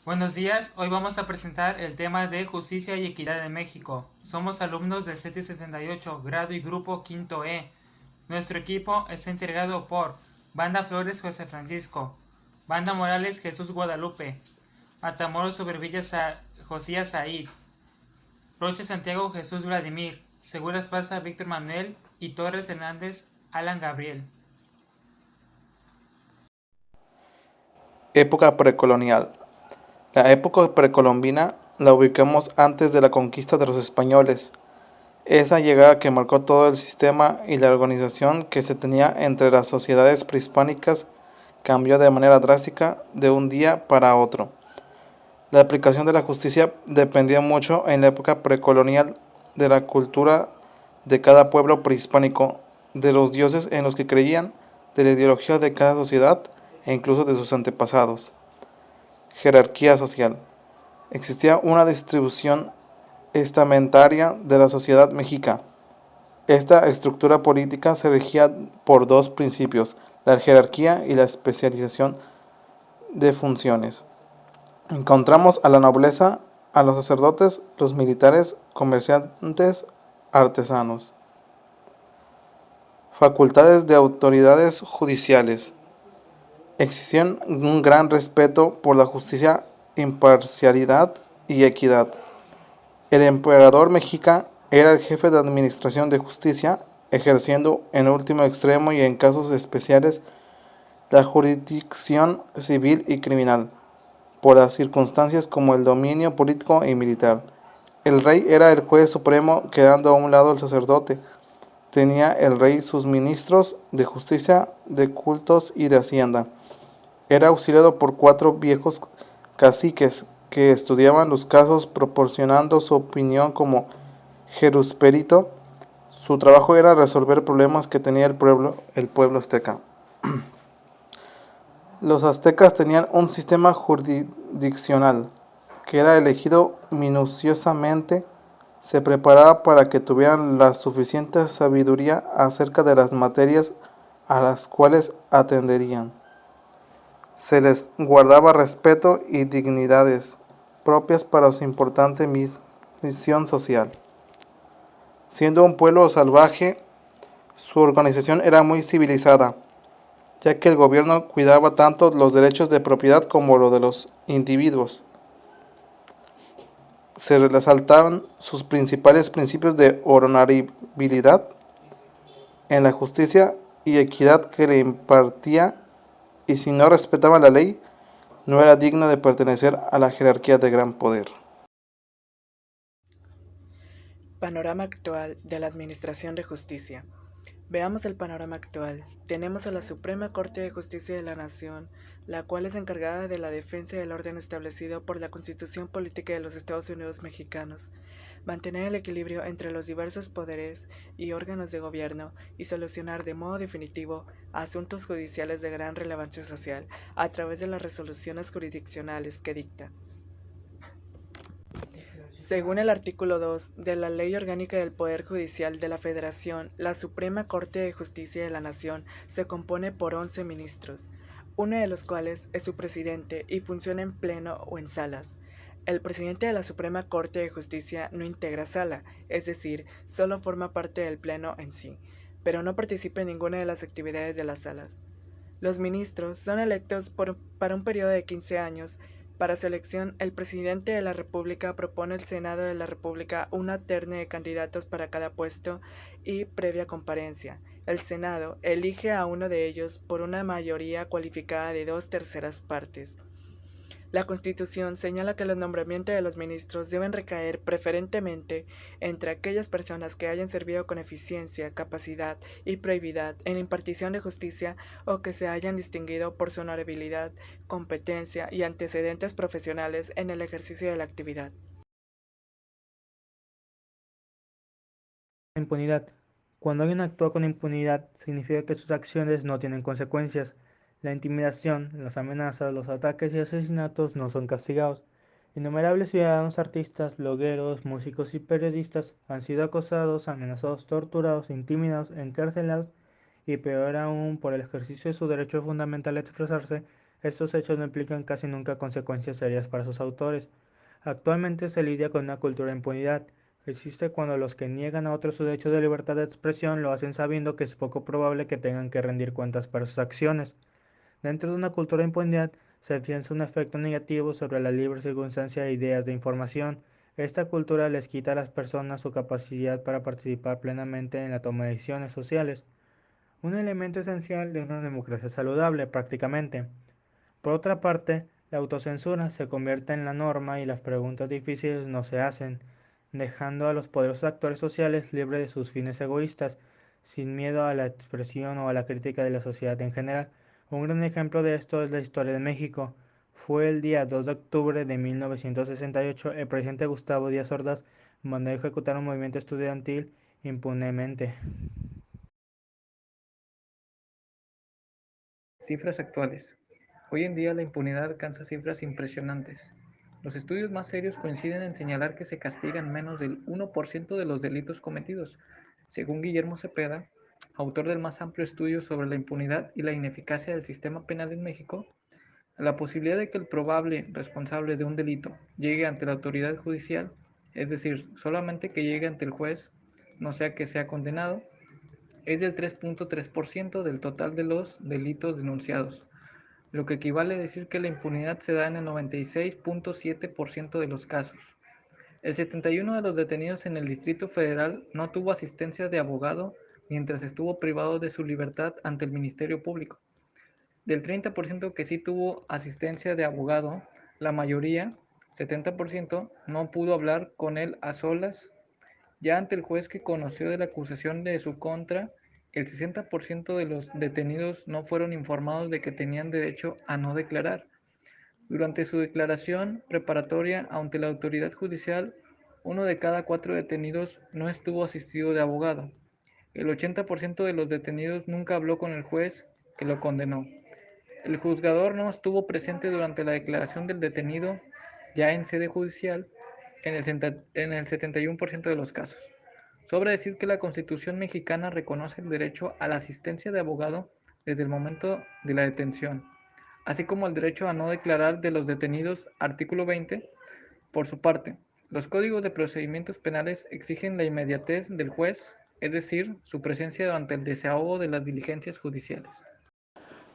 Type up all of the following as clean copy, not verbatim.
Buenos días, hoy vamos a presentar el tema de Justicia y Equidad en México. Somos alumnos del CETI 78, grado y grupo quinto E. Nuestro equipo está integrado por Banda Flores José Francisco, Banda Morales Jesús Guadalupe, Matamoros Sobervilla Josías Said, Roche Santiago Jesús Vladimir, Segura Esparza Víctor Manuel y Torres Hernández Alan Gabriel. Época precolonial. La época precolombina la ubicamos antes de la conquista de los españoles, esa llegada que marcó todo el sistema y la organización que se tenía entre las sociedades prehispánicas cambió de manera drástica de un día para otro. La aplicación de la justicia dependía mucho en la época precolonial de la cultura de cada pueblo prehispánico, de los dioses en los que creían, de la ideología de cada sociedad e incluso de sus antepasados. Jerarquía social. Existía una distribución estamentaria de la sociedad mexica. Esta estructura política se regía por dos principios, la jerarquía y la especialización de funciones. Encontramos a la nobleza, a los sacerdotes, los militares, comerciantes, artesanos. Facultades de autoridades judiciales. Existía un gran respeto por la justicia, imparcialidad y equidad. El emperador mexica era el jefe de administración de justicia, ejerciendo en último extremo y en casos especiales la jurisdicción civil y criminal, por las circunstancias como el dominio político y militar. El rey era el juez supremo, quedando a un lado el sacerdote. Tenía el rey sus ministros de justicia, de cultos y de hacienda. Era auxiliado por 4 viejos caciques que estudiaban los casos proporcionando su opinión como Jerusperito. Su trabajo era resolver problemas que tenía el pueblo azteca. Los aztecas tenían un sistema jurisdiccional que era elegido minuciosamente, se preparaba para que tuvieran la suficiente sabiduría acerca de las materias a las cuales atenderían. Se les guardaba respeto y dignidades propias para su importante misión social. Siendo un pueblo salvaje, su organización era muy civilizada, ya que el gobierno cuidaba tanto los derechos de propiedad como los de los individuos. Se resaltaban sus principales principios de honorabilidad en la justicia y equidad que le impartía, y si no respetaba la ley, no era digno de pertenecer a la jerarquía de gran poder. Panorama actual de la Administración de Justicia. Veamos el panorama actual. Tenemos a la Suprema Corte de Justicia de la Nación, la cual es encargada de la defensa del orden establecido por la Constitución Política de los Estados Unidos Mexicanos, mantener el equilibrio entre los diversos poderes y órganos de gobierno y solucionar de modo definitivo asuntos judiciales de gran relevancia social a través de las resoluciones jurisdiccionales que dicta. Según el artículo 2 de la Ley Orgánica del Poder Judicial de la Federación, la Suprema Corte de Justicia de la Nación se compone por 11 ministros, uno de los cuales es su presidente y funciona en pleno o en salas. El presidente de la Suprema Corte de Justicia no integra sala, es decir, solo forma parte del pleno en sí, pero no participa en ninguna de las actividades de las salas. Los ministros son electos para un periodo de 15 años. Para su elección, el presidente de la República propone al Senado de la República una terna de candidatos para cada puesto y, previa comparencia, el Senado elige a uno de ellos por una mayoría cualificada de 2/3 partes. La Constitución señala que los nombramientos de los ministros deben recaer preferentemente entre aquellas personas que hayan servido con eficiencia, capacidad y probidad en la impartición de justicia o que se hayan distinguido por su honorabilidad, competencia y antecedentes profesionales en el ejercicio de la actividad. Impunidad. Cuando alguien actúa con impunidad, significa que sus acciones no tienen consecuencias. La intimidación, las amenazas, los ataques y asesinatos no son castigados. Innumerables ciudadanos, artistas, blogueros, músicos y periodistas han sido acosados, amenazados, torturados, intimidados, encarcelados y peor aún por el ejercicio de su derecho fundamental a expresarse Estos hechos no implican casi nunca consecuencias serias para sus autores. Actualmente se lidia con una cultura de impunidad. Existe cuando los que niegan a otros su derecho de libertad de expresión lo hacen sabiendo que es poco probable que tengan que rendir cuentas por sus acciones. Dentro de una cultura de impunidad se afianza un efecto negativo sobre la libre circunstancia de ideas de información. Esta cultura les quita a las personas su capacidad para participar plenamente en la toma de decisiones sociales, un elemento esencial de una democracia saludable prácticamente. Por otra parte, la autocensura se convierte en la norma y las preguntas difíciles no se hacen, dejando a los poderosos actores sociales libres de sus fines egoístas, sin miedo a la expresión o a la crítica de la sociedad en general. Un gran ejemplo de esto es la historia de México. Fue el día 2 de octubre de 1968 el presidente Gustavo Díaz Ordaz mandó ejecutar un movimiento estudiantil impunemente. Cifras actuales. Hoy en día la impunidad alcanza cifras impresionantes. Los estudios más serios coinciden en señalar que se castigan menos del 1% de los delitos cometidos, según Guillermo Cepeda, autor del más amplio estudio sobre la impunidad y la ineficacia del sistema penal en México. La posibilidad de que el probable responsable de un delito llegue ante la autoridad judicial, es decir, solamente que llegue ante el juez, no sea que sea condenado, es del 3.3% del total de los delitos denunciados, lo que equivale a decir que la impunidad se da en el 96.7% de los casos. El 71% de los detenidos en el Distrito Federal no tuvo asistencia de abogado mientras estuvo privado de su libertad ante el Ministerio Público. Del 30% que sí tuvo asistencia de abogado, la mayoría, 70%, no pudo hablar con él a solas. Ya ante el juez que conoció de la acusación de su contra, el 60% de los detenidos no fueron informados de que tenían derecho a no declarar. Durante su declaración preparatoria ante la autoridad judicial, 1 de cada 4 detenidos no estuvo asistido de abogado. El 80% de los detenidos nunca habló con el juez que lo condenó. El juzgador no estuvo presente durante la declaración del detenido, ya en sede judicial, en el 71% de los casos. Sobra decir que la Constitución mexicana reconoce el derecho a la asistencia de abogado desde el momento de la detención, así como el derecho a no declarar de los detenidos, artículo 20. Por su parte, los códigos de procedimientos penales exigen la inmediatez del juez, es decir, su presencia durante el desahogo de las diligencias judiciales.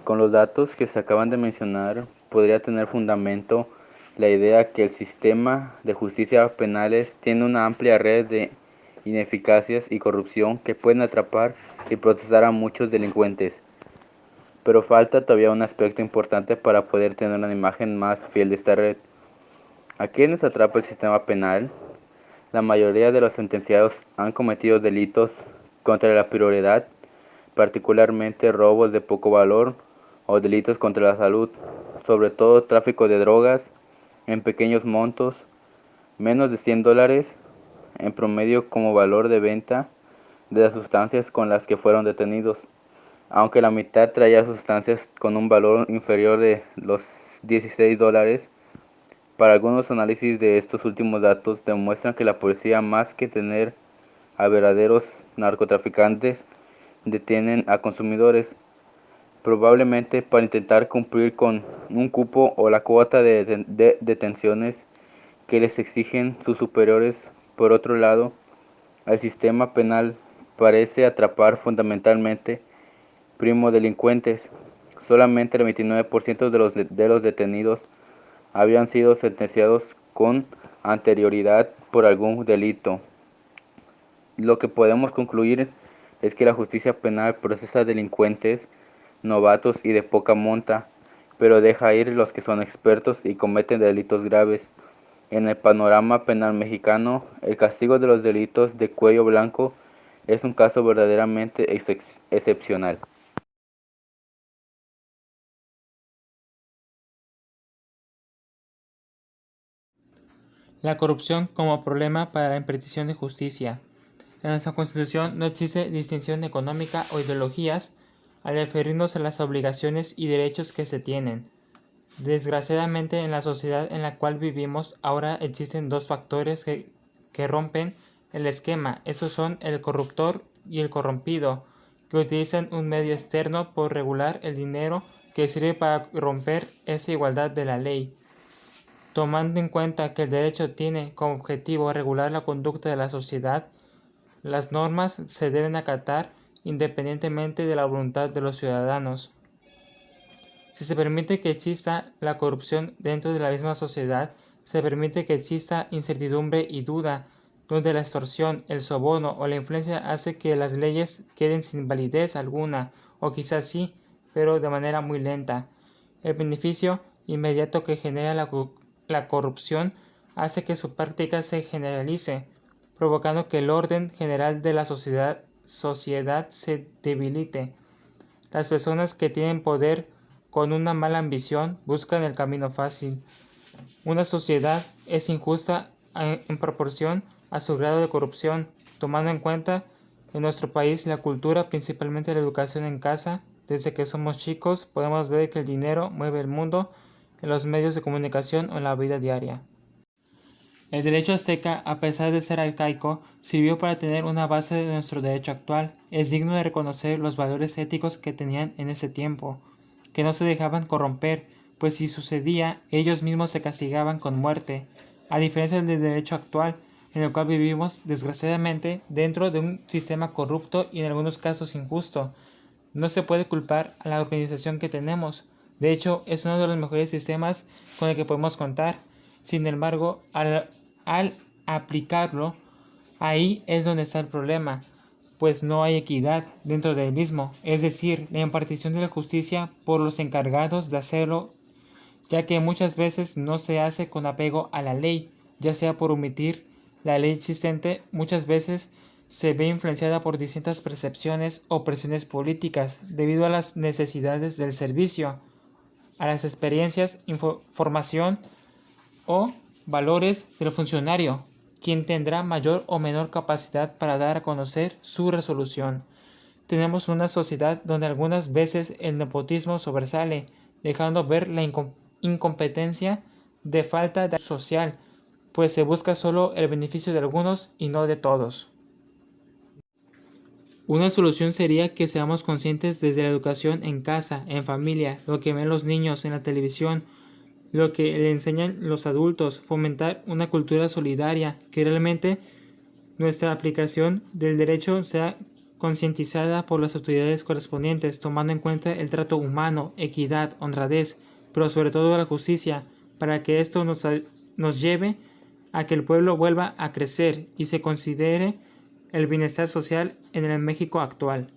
Con los datos que se acaban de mencionar, podría tener fundamento la idea que el sistema de justicia penales tiene una amplia red de ineficacias y corrupción que pueden atrapar y procesar a muchos delincuentes. Pero falta todavía un aspecto importante para poder tener una imagen más fiel de esta red. ¿A quiénes atrapa el sistema penal? La mayoría de los sentenciados han cometido delitos contra la prioridad, particularmente robos de poco valor o delitos contra la salud, sobre todo tráfico de drogas en pequeños montos, menos de $100 en promedio como valor de venta de las sustancias con las que fueron detenidos, aunque la mitad traía sustancias con un valor inferior de los $16. Para algunos análisis de estos últimos datos demuestran que la policía, más que tener a verdaderos narcotraficantes, detienen a consumidores, probablemente para intentar cumplir con un cupo o la cuota de detenciones que les exigen sus superiores. Por otro lado, el sistema penal parece atrapar fundamentalmente primo delincuentes. Solamente el 29% de los detenidos habían sido sentenciados con anterioridad por algún delito. Lo que podemos concluir es que la justicia penal procesa delincuentes novatos y de poca monta, pero deja ir los que son expertos y cometen delitos graves. En el panorama penal mexicano, el castigo de los delitos de cuello blanco es un caso verdaderamente excepcional. La corrupción como problema para la impartición de justicia. En nuestra Constitución no existe distinción económica o ideologías al referirnos a las obligaciones y derechos que se tienen. Desgraciadamente, en la sociedad en la cual vivimos ahora existen dos factores que rompen el esquema. Estos son el corruptor y el corrompido, que utilizan un medio externo por regular el dinero que sirve para romper esa igualdad de la ley. Tomando en cuenta que el derecho tiene como objetivo regular la conducta de la sociedad, las normas se deben acatar independientemente de la voluntad de los ciudadanos. Si se permite que exista la corrupción dentro de la misma sociedad, se permite que exista incertidumbre y duda, donde la extorsión, el soborno o la influencia hace que las leyes queden sin validez alguna, o quizás sí, pero de manera muy lenta. El beneficio inmediato que genera la corrupción hace que su práctica se generalice, provocando que el orden general de la sociedad se debilite. Las personas que tienen poder con una mala ambición buscan el camino fácil. Una sociedad es injusta en proporción a su grado de corrupción, tomando en cuenta en nuestro país la cultura, principalmente la educación en casa. Desde que somos chicos podemos ver que el dinero mueve el mundo en los medios de comunicación o en la vida diaria. El derecho azteca, a pesar de ser arcaico, sirvió para tener una base de nuestro derecho actual. Es digno de reconocer los valores éticos que tenían en ese tiempo, que no se dejaban corromper, pues si sucedía, ellos mismos se castigaban con muerte, a diferencia del derecho actual, en el cual vivimos, desgraciadamente, dentro de un sistema corrupto y en algunos casos injusto. No se puede culpar a la organización que tenemos. De hecho, es uno de los mejores sistemas con el que podemos contar. Sin embargo, al aplicarlo, ahí es donde está el problema, pues no hay equidad dentro del mismo, es decir, la impartición de la justicia por los encargados de hacerlo, ya que muchas veces no se hace con apego a la ley, ya sea por omitir la ley existente, muchas veces se ve influenciada por distintas percepciones o presiones políticas debido a las necesidades del servicio, a las experiencias, formación o valores del funcionario, quien tendrá mayor o menor capacidad para dar a conocer su resolución. Tenemos una sociedad donde algunas veces el nepotismo sobresale, dejando ver la incompetencia de falta de social, pues se busca solo el beneficio de algunos y no de todos. Una solución sería que seamos conscientes desde la educación en casa, en familia, lo que ven los niños en la televisión, lo que le enseñan los adultos, fomentar una cultura solidaria, que realmente nuestra aplicación del derecho sea concientizada por las autoridades correspondientes, tomando en cuenta el trato humano, equidad, honradez, pero sobre todo la justicia, para que esto nos lleve a que el pueblo vuelva a crecer y se considere el bienestar social en el México actual.